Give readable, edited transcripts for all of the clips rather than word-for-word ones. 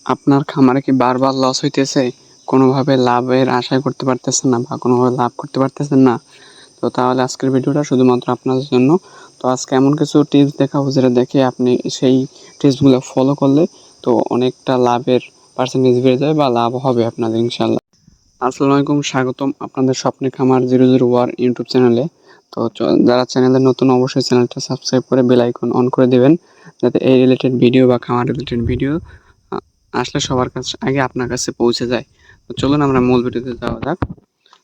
আপনার খামারে কি বারবার লস হইতেছে? কোনোভাবে লাভের আশাই করতে পারতেছেন না বা কোনোভাবে লাভ করতে পারতেছেন না? তো তাহলে আজকের ভিডিওটা শুধুমাত্র আপনাদের জন্য। তো আজকে এমন কিছু টিপস দেখাবো যেটা দেখে আপনি সেই টিপসগুলো ফলো করলে তো অনেকটা লাভের পার্সেন্টেজ বেড়ে যায় বা লাভ হবে আপনাদের ইনশাল্লাহ। আসসালামু আলাইকুম, স্বাগতম আপনাদের স্বপ্নের খামার 001 ইউটিউব চ্যানেলে। তো যারা চ্যানেলে নতুন অবশ্যই চ্যানেলটা সাবস্ক্রাইব করে বেল আইকন অন করে দেবেন, যাতে এই রিলেটেড ভিডিও বা খামার রিলেটেড ভিডিও আসলে সবার কাছে আগে আপনার কাছে পৌঁছে যায়। তো চলুন আমরা মূল ভিডিওতে যাওয়া যাক।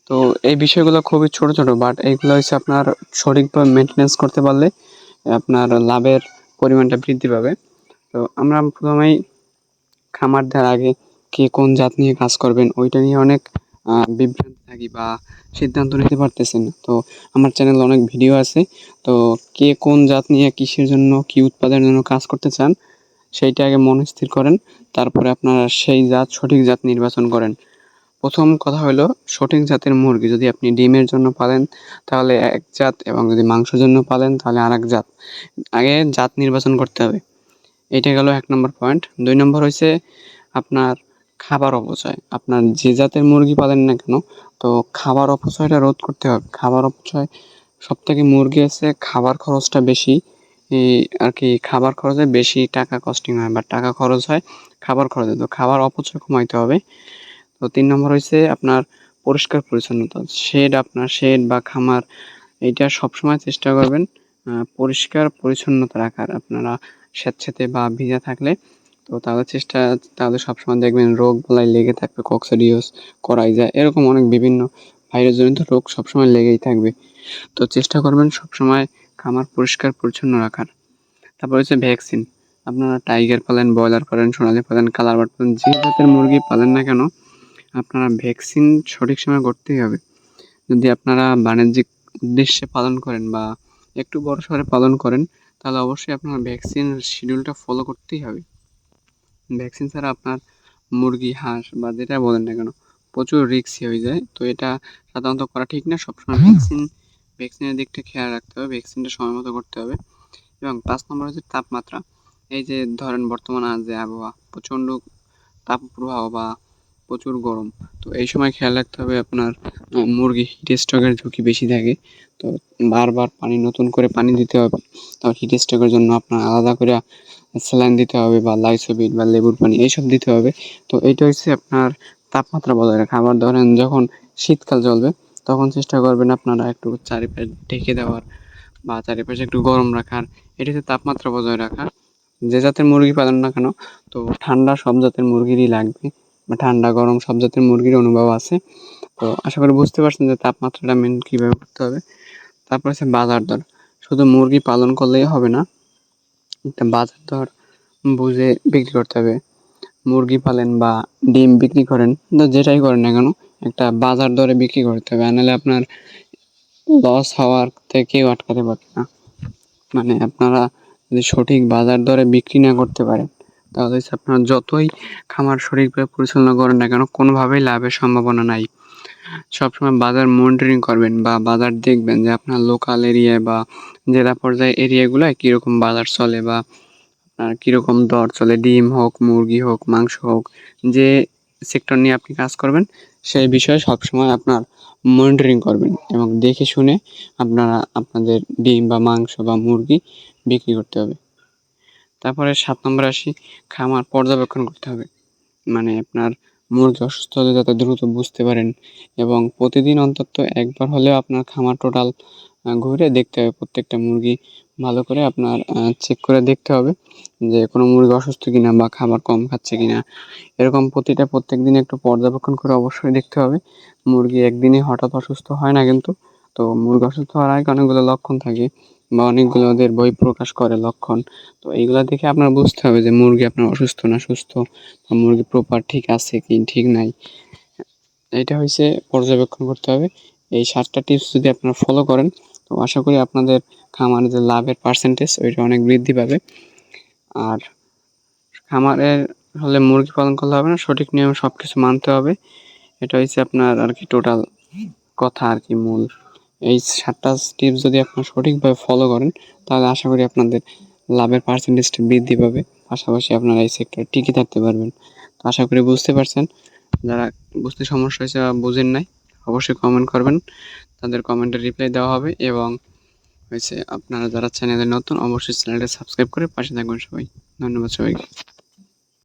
তো এই বিষয়গুলো খুবই ছোট ছোট, বাট এইগুলো হচ্ছে আপনার সঠিকভাবে মেনটেনেন্স করতে পারলে আপনার লাভের পরিমাণটা বৃদ্ধি পাবে। তো আমরা প্রথমেই খামার দেওয়ার আগে কে কোন জাত নিয়ে কাজ করবেন ওইটা নিয়ে অনেক বিভ্রান্তি থাকি বা সিদ্ধান্ত নিতে পারতেছেন না। তো আমার চ্যানেলে অনেক ভিডিও আছে। তো কে কোন জাত নিয়ে কিসের জন্য কি উৎপাদনের জন্য কাজ করতে চান সেইটা আগে মন স্থির করেন, তারপরে আপনারা সেই জাত সঠিক জাত নির্বাচন করেন। প্রথম কথা হলো সঠিক জাতের মুরগি যদি আপনি ডিমের জন্য পালেন তাহলে এক জাত, এবং যদি মাংসের জন্য পালেন তাহলে আর এক জাত। আগে জাত নির্বাচন করতে হবে। এটা গেল ১ নম্বর পয়েন্ট। ২ নম্বর হইছে আপনার খাবার অপচয়। আপনার যে জাতের মুরগি পালেন না কেন, তো খাবার অপচয়টা রোধ করতে হবে। খাবার অপচয় সবথেকে মুরগি আছে খাবার খরচটা বেশি, আরকি খাবার খরচে বেশি টাকা কস্টিং হয় বা টাকা খরচ হয় খাবার খরচে। তো খাবার অপচয় কমাইতে হবে। তো ৩ নম্বর হইছে আপনার পরিষ্কার পরিচ্ছন্নতা। আপনার শেড বা খামার এইটা সবসময় চেষ্টা করবেন পরিষ্কার পরিচ্ছন্নতা রাখার। আপনারা স্যাঁতসেঁতে বা ভিজা থাকলে তো তাহলে সবসময় দেখবেন রোগবালাই লেগে থাকবে। কক্সিডিওস, করাইজা এরকম অনেক বিভিন্ন ভাইরাসজনিত রোগ সবসময় লেগেই থাকবে। তো চেষ্টা করবেন সবসময় খামার পরিষ্কার পরিচ্ছন্ন রাখার। তারপর হচ্ছে ভ্যাকসিন। আপনারা টাইগার পালেন, ব্রয়লার পালেন, সোনালি পালেন, কালার বার্ড পালেন, যে জাতের মুরগি পালেন না কেন আপনারা ভ্যাকসিন সঠিক সময়ে করতেই হবে। যদি আপনারা বাণিজ্যিক উদ্দেশ্যে পালন করেন বা একটু বড়সড় পালন করেন তাহলে অবশ্যই আপনার ভ্যাকসিন শিডিউলটা ফলো করতেই হবে। ভ্যাকসিন ছাড়া আপনার মুরগি, হাঁস বা যেটা বলেন না কেন প্রচুর রিস্কি হয়ে যায়। তো এটা সাধারণত করা ঠিক না। সবসময় ভ্যাকসিনের দিকটা খেয়াল রাখতে হবে, ভ্যাকসিনটা সময় মতো করতে হবে। এবং ৫ নম্বর হচ্ছে তাপমাত্রা। এই যে ধরেন বর্তমান যে আবহাওয়া প্রচণ্ড তাপপ্রবাহ বা প্রচুর গরম, তো এই সময় খেয়াল রাখতে হবে আপনার মুরগি হিট স্ট্রোকের ঝুঁকি বেশি থাকে। তো বারবার নতুন করে পানি দিতে হবে। তো হিট স্ট্রোকের জন্য আপনার আলাদা করে স্যালাইন দিতে হবে বা লাইসোবিট বা লেবুর পানি এইসব দিতে হবে। তো এইটা হচ্ছে আপনার তাপমাত্রা বজায় রাখা। আবার ধরেন যখন শীতকাল চলবে তখন চেষ্টা করবেন আপনারা একটু চারিপাশ ঢেকে দেওয়ার বা চারিপাশে একটু গরম রাখার। এটা হচ্ছে তাপমাত্রা বজায় রাখা। যে জাতের মুরগি পালন না কেন তো ঠান্ডা সব জাতের মুরগিরই লাগবে বা ঠান্ডা গরম সব জাতের মুরগির অনুভব আছে। তো আশা করি বুঝতে পারছেন যে তাপমাত্রাটা মেইনটেইন কীভাবে করতে হবে। তারপর হচ্ছে বাজার দর। শুধু মুরগি পালন করলেই হবে না, একটা বাজার দর বুঝে বিক্রি করতে হবে। মুরগি পালেন বা ডিম বিক্রি করেন, তো যেটাই করেন না কেন একটা বাজার দরে বিক্রি করতে হবে। নাহলে আপনার লস হওয়ার থেকে কেউ আটকাতে পারবে না। মানে আপনারা যদি সঠিক বাজার দরে বিক্রি না করতে পারেন তাহলে হচ্ছে আপনার যতই খামার সঠিকভাবে পরিচালনা করেন না কেন কোনোভাবেই লাভের সম্ভাবনা নাই। সবসময় বাজার মনিটরিং করবেন বা বাজার দেখবেন যে আপনার লোকাল এরিয়ায় বা জেলা পর্যায়ে এরিয়াগুলোয় কীরকম বাজার চলে বা কীরকম দর চলে। ডিম হোক, মুরগি হোক, মাংস হোক, যে সেক্টর নিয়ে আপনি কাজ করবেন সেই বিষয়ে সবসময় আপনার মনিটরিং করবেন এবং দেখে শুনে আপনারা আপনাদের ডিম বা মাংস বা মুরগি বিক্রি করতে হবে। তারপরে ৭ নম্বরে আসি, খামার পর্যবেক্ষণ করতে হবে। মানে আপনার মুরগি অসুস্থ হলে যাতে দ্রুত বুঝতে পারেন এবং প্রতিদিন অন্তত একবার হলেও আপনার খামার টোটাল ঘুরে দেখতে হবে। প্রত্যেকটা মুরগি ভালো করে আপনার চেক করে দেখতে হবে যে কোনো মুরগি অসুস্থ কিনা বা খাবার কম খাচ্ছে কিনা। এরকম প্রত্যেকদিন একটু পর্যবেক্ষণ করে অবশ্যই দেখতে হবে। মুরগি একদিনে হঠাৎ অসুস্থ হয় না কিন্তু। তো মুরগি অসুস্থ হওয়ার আগে অনেকগুলো লক্ষণ থাকে বা অনেকগুলো ওদের বহিঃপ্রকাশ করে লক্ষণ। তো এইগুলা দেখে আপনার বুঝতে হবে যে মুরগি আপনার অসুস্থ না সুস্থ বা মুরগি প্রপার ঠিক আছে কি ঠিক নাই। এইটা হইছে পর্যবেক্ষণ করতে হবে। এই ৭টা টিপস যদি আপনারা ফলো করেন তো আশা করি আপনাদের খামারে যে লাভের পার্সেন্টেজ ওইটা অনেক বৃদ্ধি পাবে। আর খামারের হলে মুরগি পালন করলে হবে না, সঠিক নিয়মে সব কিছু মানতে হবে। এটা হচ্ছে আপনার আরকি টোটাল কথা আরকি মূল। এই ৭টা টিপস যদি আপনারা সঠিকভাবে ফলো করেন তাহলে আশা করি আপনাদের লাভের পার্সেন্টেজটা বৃদ্ধি পাবে। পাশাপাশি আপনারা এই সেক্টরে টিকে থাকতে পারবেন। তো আশা করি বুঝতে পারছেন। যারা বুঝতে সমস্যা হয়েছে বা বুঝেন নাই অবশ্যই কমেন্ট করবেন, তাদের কমেন্টের রিপ্লাই দেওয়া হবে। এবং আপনারা যারা চ্যানেলে নতুন অবশ্যই চ্যানেলটা সাবস্ক্রাইব করে পাশে থাকবেন সবাই। ধন্যবাদ সবাইকে।